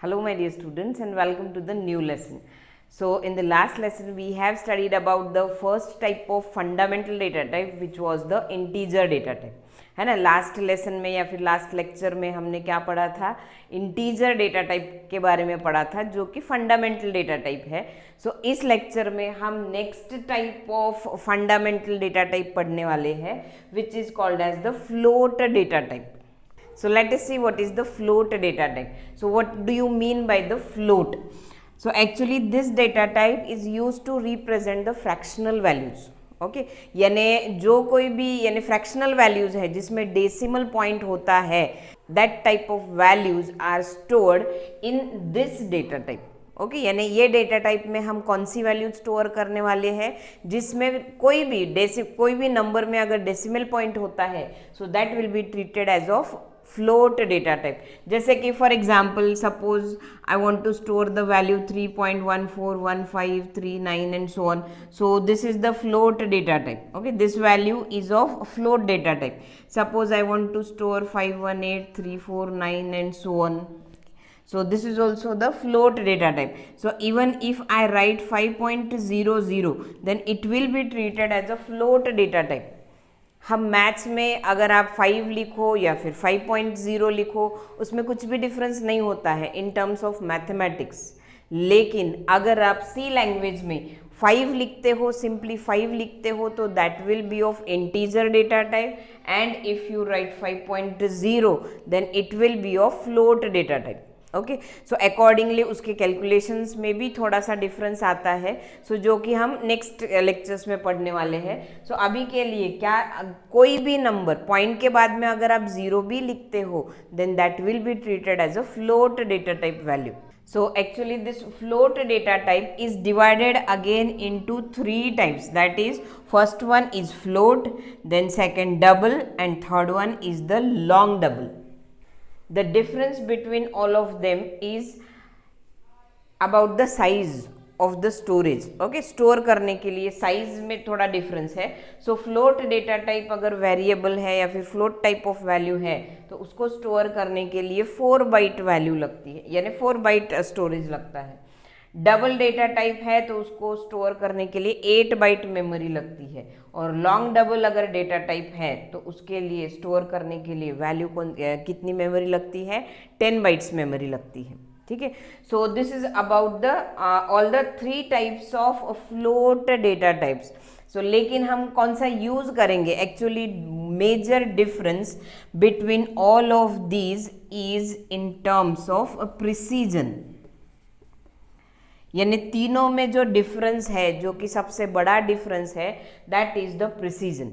Hello my dear students and welcome to the new lesson. So in the last lesson we have studied about the first type of fundamental data type which was the integer data type. है ना, last lesson में या फिर last lecture में हमने क्या पढ़ा था, इंटीजर डेटा टाइप के बारे में पढ़ा था जो कि फंडामेंटल डेटा टाइप है. सो इस लेक्चर में हम next type of fundamental data type पढ़ने वाले हैं which is called as the float data type. So let us see what is the float data type. So what do you mean by the float? So actually this data type is used to represent the fractional values. Okay यानी जो कोई भी यानी fractional values है जिसमें decimal point होता है, that type of values are stored in this data type. Okay यानी ये डेटा टाइप में हम कौन सी वैल्यू स्टोर करने वाले हैं जिसमें कोई भी नंबर में अगर डेसिमल पॉइंट होता है, so that will be treated as of float data type. जैसे कि for example suppose I want to store the value 3.141539 and so on. So this is the float data type. Okay this value is of float data type. Suppose I want to store 518349 and so on. So this is also the float data type. So even if I write 5.00 then it will be treated as a float data type. हम maths में अगर आप 5 लिखो या फिर 5.0 लिखो उसमें कुछ भी डिफरेंस नहीं होता है इन टर्म्स ऑफ मैथमेटिक्स. लेकिन अगर आप सी लैंग्वेज में 5 लिखते हो, सिंपली 5 लिखते हो, तो that will be of integer data type. And if you write 5.0 then it will be of float data type. Okay so accordingly उसके कैलकुलेशंस में भी थोड़ा सा डिफरेंस आता है. सो जो कि हम नेक्स्ट लेक्चर्स में पढ़ने वाले हैं. सो अभी के लिए क्या, कोई भी नंबर पॉइंट के बाद में अगर आप 0 भी लिखते हो then that will be treated as a float data type value. So actually this float data type is divided again into 3 types. That is, first one is float, then second double, and third one is the long double. The difference between all of them is about the size of the storage. Okay, store करने के लिए size में थोड़ा difference है. सो float data type अगर variable है या फिर फ्लोट टाइप ऑफ वैल्यू है तो उसको स्टोर करने के लिए 4 बाइट वैल्यू लगती है, यानी 4 बाइट स्टोरेज लगता है. डबल डेटा टाइप है तो उसको स्टोर करने के लिए 8 बाइट मेमोरी लगती है. और लॉन्ग डबल अगर डेटा टाइप है तो उसके लिए स्टोर करने के लिए वैल्यू कितनी मेमोरी लगती है, 10 बाइट्स मेमोरी लगती है. ठीक है, so this is about the all the 3 types of float data types. So लेकिन हम कौन सा यूज करेंगे, actually major difference between all of these is in terms of precision. यानी तीनों में जो डिफरेंस है, जो कि सबसे बड़ा डिफरेंस है, that is the precision.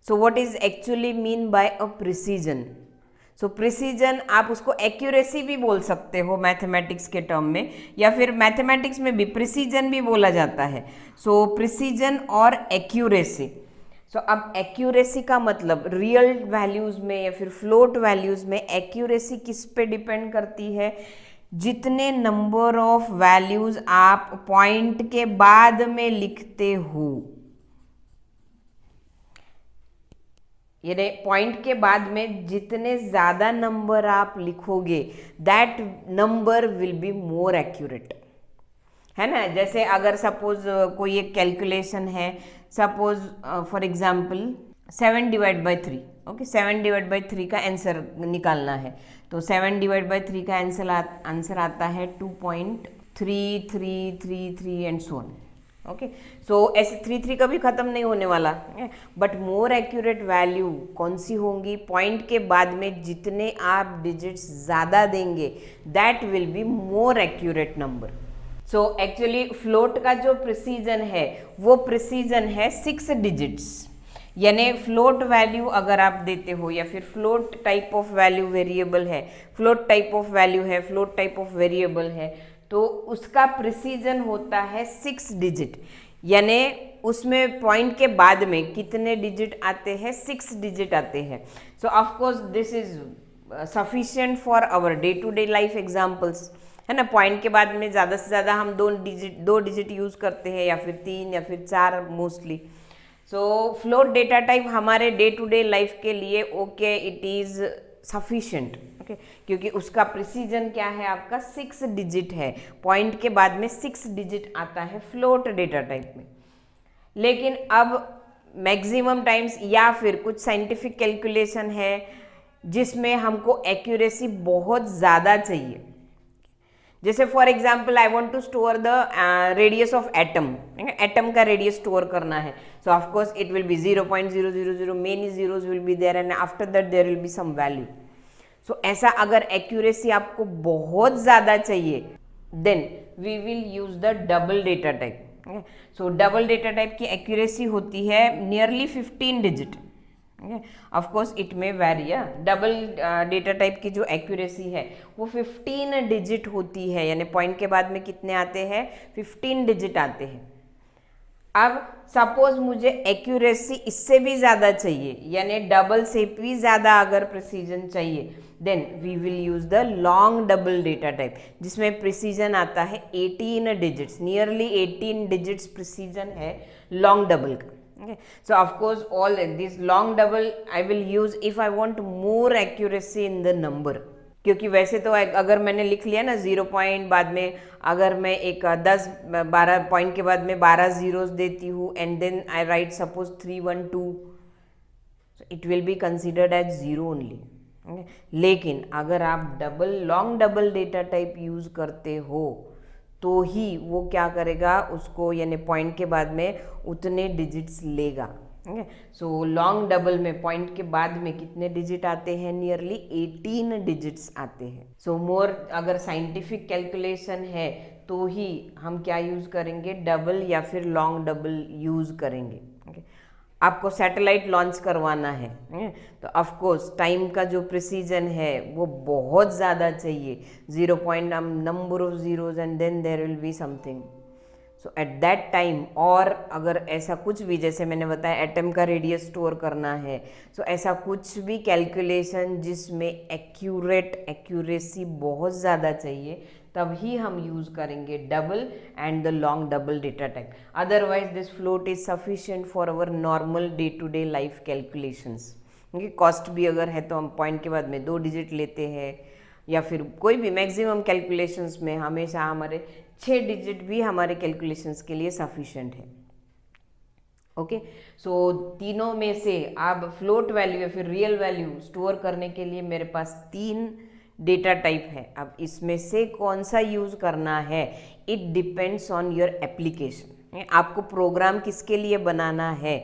So what is actually mean by a precision. So precision आप उसको एक्यूरेसी भी बोल सकते हो मैथमेटिक्स के टर्म में, या फिर मैथमेटिक्स में भी प्रिसीजन भी बोला जाता है. सो प्रिसीजन और एक्यूरेसी. सो अब एक्यूरेसी का मतलब रियल वैल्यूज में या फिर फ्लोट वैल्यूज में एक्यूरेसी किस पे डिपेंड करती है, जितने नंबर ऑफ वैल्यूज आप पॉइंट के बाद में लिखते हो. यानी पॉइंट के बाद में जितने ज़्यादा नंबर आप लिखोगे that number will be more accurate, है ना. जैसे अगर सपोज कोई एक कैलकुलेशन है, suppose for example 7 divide by 3. Okay 7 divide by 3 का आंसर निकालना है तो 7 डिवाइड बाई 3 का आंसर आता है 2.3333 and so on. Okay so ऐसे 3 कभी ख़त्म नहीं होने वाला. बट मोर एक्यूरेट वैल्यू कौन सी होंगी, पॉइंट के बाद में जितने आप डिजिट्स ज़्यादा देंगे that will be more accurate number. So actually float का जो प्रिसीजन है वो प्रिसीजन है 6 डिजिट्स. यानी फ्लोट वैल्यू अगर आप देते हो या फिर float type of value variable है, फ्लोट टाइप ऑफ वैल्यू है, फ्लोट टाइप ऑफ वेरिएबल है, तो उसका प्रिसीजन होता है 6 डिजिट. यानी उसमें पॉइंट के बाद में कितने डिजिट आते हैं, 6 डिजिट आते हैं. So of course this is sufficient for our day to day life examples, है ना. पॉइंट के बाद में ज़्यादा से ज़्यादा हम 2 डिजिट यूज़ करते हैं या फिर 3 या फिर 4 मोस्टली. सो फ्लोट डेटा टाइप हमारे डे टू डे लाइफ के लिए okay it is sufficient, okay, क्योंकि उसका प्रिसीजन क्या है, आपका 6 डिजिट है, पॉइंट के बाद में 6 डिजिट आता है फ्लोट डेटा टाइप में। लेकिन अब मैक्सिमम टाइम्स या फिर कुछ साइंटिफिक कैलकुलेशन है जिसमें हमको एक्यूरेसी बहुत ज़्यादा चाहिए। जैसे for example I want to store the radius of atom, atom का रेडियस स्टोर करना है, so of course it will be 0.000, many zeros will be there and after that there will be some value. So ऐसा अगर accuracy आपको बहुत ज़्यादा चाहिए then we will use the double data type. So double data type की accuracy होती है nearly 15 digit. Of course it में वेरी, डबल डेटा टाइप की जो एक्यूरेसी है वो 15 डिजिट होती है, यानी पॉइंट के बाद में कितने आते हैं, 15 डिजिट आते हैं। अब सपोज मुझे एक्यूरेसी इससे भी ज़्यादा चाहिए, यानी डबल से भी ज़्यादा अगर प्रिसीजन चाहिए, then we will use the long double data type, जिसमें प्रिसीजन आता है 18 डिजिट्स, नियरली 18 डिजिट्स प्रिसीजन है लॉन्ग डबल का। Okay, so of course all this long double I will use if I want more accuracy in the number, क्योंकि वैसे तो अगर मैंने लिख लिया ना 0 पॉइंट बाद में अगर मैं एक 10-12 पॉइंट के बाद में 12 जीरोस देती हूँ and then I write suppose 312, it will be considered as 0 only. लेकिन अगर आप long double data type use करते हो तो ही वो क्या करेगा, उसको यानी पॉइंट के बाद में उतने डिजिट्स लेगा। सो लॉन्ग डबल में पॉइंट के बाद में कितने डिजिट आते हैं, नियरली 18 डिजिट्स आते हैं। सो मोर अगर साइंटिफिक कैलकुलेशन है तो ही हम क्या यूज़ करेंगे, डबल या फिर लॉन्ग डबल यूज़ करेंगे। आपको सैटेलाइट लॉन्च करवाना है तो ऑफ कोर्स टाइम का जो प्रिसीजन है वो बहुत ज़्यादा चाहिए, 0 point number of zeros and then there will be something. So at that time, और अगर ऐसा कुछ भी जैसे मैंने बताया एटम का रेडियस स्टोर करना है, सो ऐसा कुछ भी कैलकुलेशन जिसमें एक्यूरेसी बहुत ज़्यादा चाहिए, तभी हम यूज़ करेंगे double and the long double data type. Otherwise this float is sufficient for our normal day to day life calculations. क्योंकि कॉस्ट भी अगर है तो हम पॉइंट के बाद में 2 डिजिट लेते हैं, या फिर कोई भी मैक्सिमम कैलकुलेशंस में हमेशा हमारे 6 डिजिट भी हमारे कैलकुलेशंस के लिए सफिशिएंट है। ओके, सो तीनों में से अब फ्लोट वैल्यू या फिर रियल वैल्यू स्टोर करने के लिए मेरे पास 3 डेटा टाइप है। अब इसमें से कौन सा यूज़ करना है, it depends on your application. आपको प्रोग्राम किसके लिए बनाना है,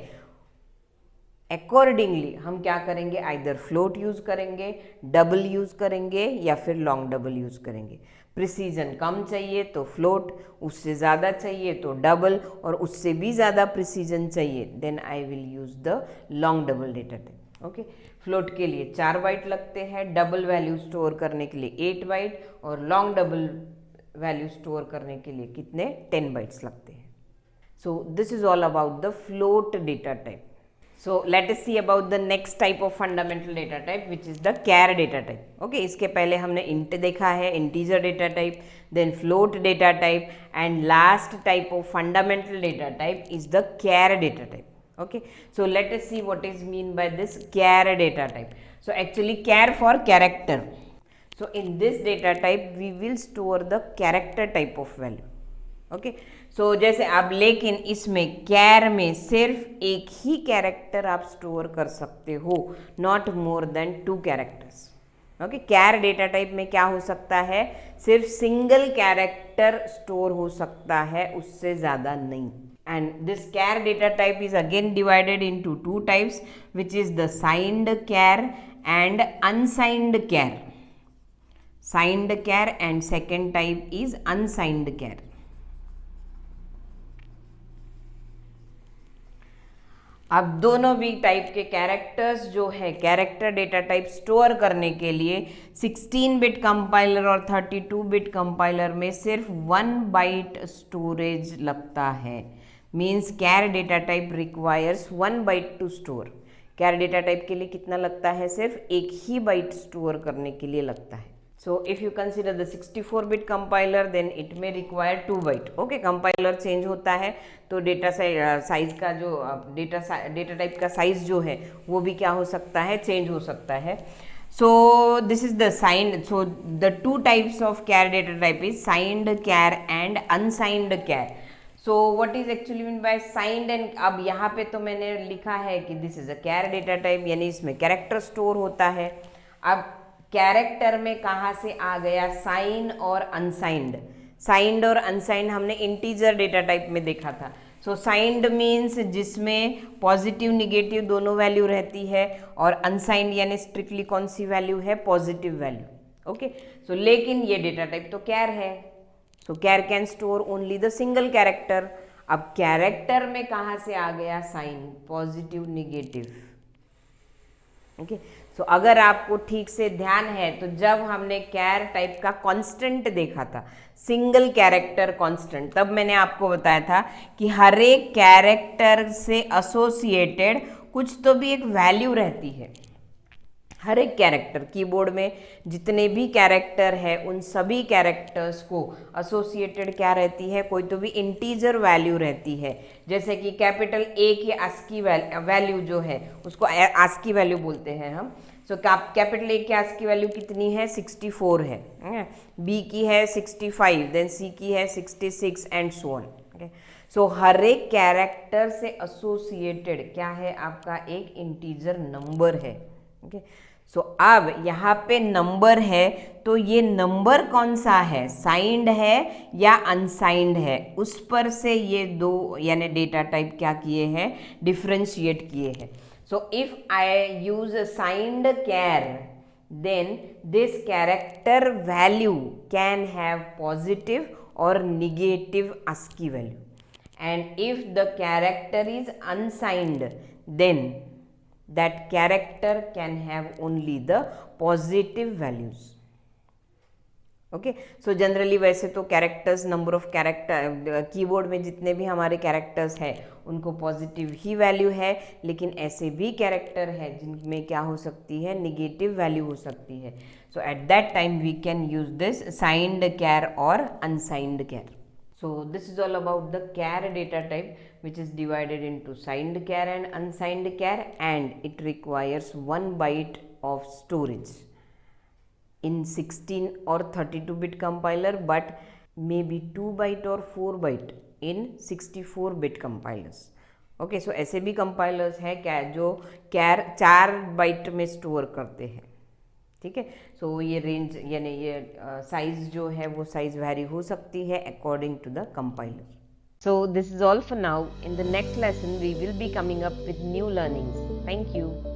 अकॉर्डिंगली हम क्या करेंगे, आइदर फ्लोट यूज़ करेंगे, डबल यूज़ करेंगे या फिर लॉन्ग डबल यूज़ करेंगे। प्रिसीजन कम चाहिए तो फ्लोट, उससे ज़्यादा चाहिए तो डबल, और उससे भी ज़्यादा प्रिसीजन चाहिए then I will use the long double data type. Okay, float के लिए 4 बाइट लगते हैं, डबल वैल्यू स्टोर करने के लिए 8 बाइट, और लॉन्ग डबल वैल्यू स्टोर करने के लिए कितने, 10 बाइट्स लगते हैं। सो this is all about the float data type. So let us see about the next type of fundamental data type, which is the char data type. Okay, इसके पहले हमने int देखा है, integer data type, then float data type, and last type of fundamental data type is the char data type. Okay, so let us see what is mean by this char data type. So actually char for character. So in this data type we will store the character type of value. Okay, so जैसे आप, लेकिन इसमें कैर में सिर्फ एक ही character आप store कर सकते हो, not more than 2 characters. Okay, char data type में क्या हो सकता है, सिर्फ सिंगल कैरेक्टर स्टोर हो सकता है, उससे ज़्यादा नहीं। And this char data type is again divided into 2 types, which is the signed char and unsigned char. Signed char and second type is unsigned char. अब दोनों भी टाइप के कैरेक्टर्स जो है, कैरेक्टर डेटा टाइप स्टोर करने के लिए 16 bit compiler और 32 बिट कंपाइलर में सिर्फ 1 बाइट स्टोरेज लगता है। Means char data type requires 1 byte to store. Char data type के लिए कितना लगता है, सिर्फ 1 ही बाइट स्टोर करने के लिए लगता है। So if you consider the 64-bit compiler, then it may require 2 byte. Okay, compiler change होता है तो डेटा साइज का जो डेटा टाइप का साइज जो है वो भी क्या हो सकता है, चेंज हो सकता है। So this is the signed. So the two types of char data type is signed char and unsigned char. So what is actually mean by signed and, अब यहाँ पे तो मैंने लिखा है कि this is a char data type, यानी इसमें कैरेक्टर स्टोर होता है. अब कैरेक्टर में कहाँ से आ गया साइन और अनसाइंड. साइंड और अनसाइंड हमने इंटीजर डेटा टाइप में देखा था. सो साइंड मीन्स जिसमें पॉजिटिव निगेटिव दोनों वैल्यू रहती है, और अनसाइंड यानी स्ट्रिक्टली कौन सी वैल्यू है, पॉजिटिव वैल्यू. ओके, सो लेकिन ये डेटा टाइप तो कैर है. So char can store only the single character. अब कैरेक्टर में कहाँ से आ गया sign, positive negative. Okay, so अगर आपको ठीक से ध्यान है तो जब हमने कैर टाइप का कांस्टेंट देखा था, सिंगल कैरेक्टर कांस्टेंट, तब मैंने आपको बताया था कि हर एक कैरेक्टर से एसोसिएटेड कुछ तो भी एक वैल्यू रहती है. हर एक कैरेक्टर, कीबोर्ड में जितने भी कैरेक्टर है उन सभी कैरेक्टर्स को एसोसिएटेड क्या रहती है, कोई तो भी इंटीजर वैल्यू रहती है. जैसे कि कैपिटल ए की आस्की वैल्यू जो है उसको आस्की वैल्यू बोलते हैं हम. सो कैपिटल ए की आस्की वैल्यू कितनी है, 64 है. बी की है 65, देन सी की है 66 एंड सो ऑन. सो हर एक कैरेक्टर से एसोसिएटेड क्या है, आपका एक इंटीजर नंबर है. ओके, सो अब यहाँ पे नंबर है, तो ये नंबर कौन सा है, साइंड है या अनसाइंड है, उस पर से ये दो यानी डेटा टाइप क्या किए हैं, डिफ्रेंशिएट किए हैं. So if I use signed char, then this character value can have positive और negative ASCII value. And if the character is unsigned, then that character can have only the positive values. Okay, so generally वैसे तो characters, number of character, keyboard में जितने भी हमारे characters हैं उनको positive ही value है, लेकिन ऐसे भी कैरेक्टर है जिनमें क्या हो सकती है, निगेटिव वैल्यू हो सकती है. So at that time we can use this signed char और unsigned char. So this is all about the char data type, which is divided into signed char and unsigned char, and it requires 1 byte of storage in 16 or 32 bit compiler, but maybe 2 byte or 4 byte in 64 bit compilers. Okay, सो ऐसे भी compilers हैं क्या जो कैर 4 bite में store करते हैं. ठीक है, सो ये रेंज यानी ये साइज जो है वो साइज वैरी हो सकती है according to the compiler. So this is all for now. In the next lesson we will be coming up with new learnings. Thank you.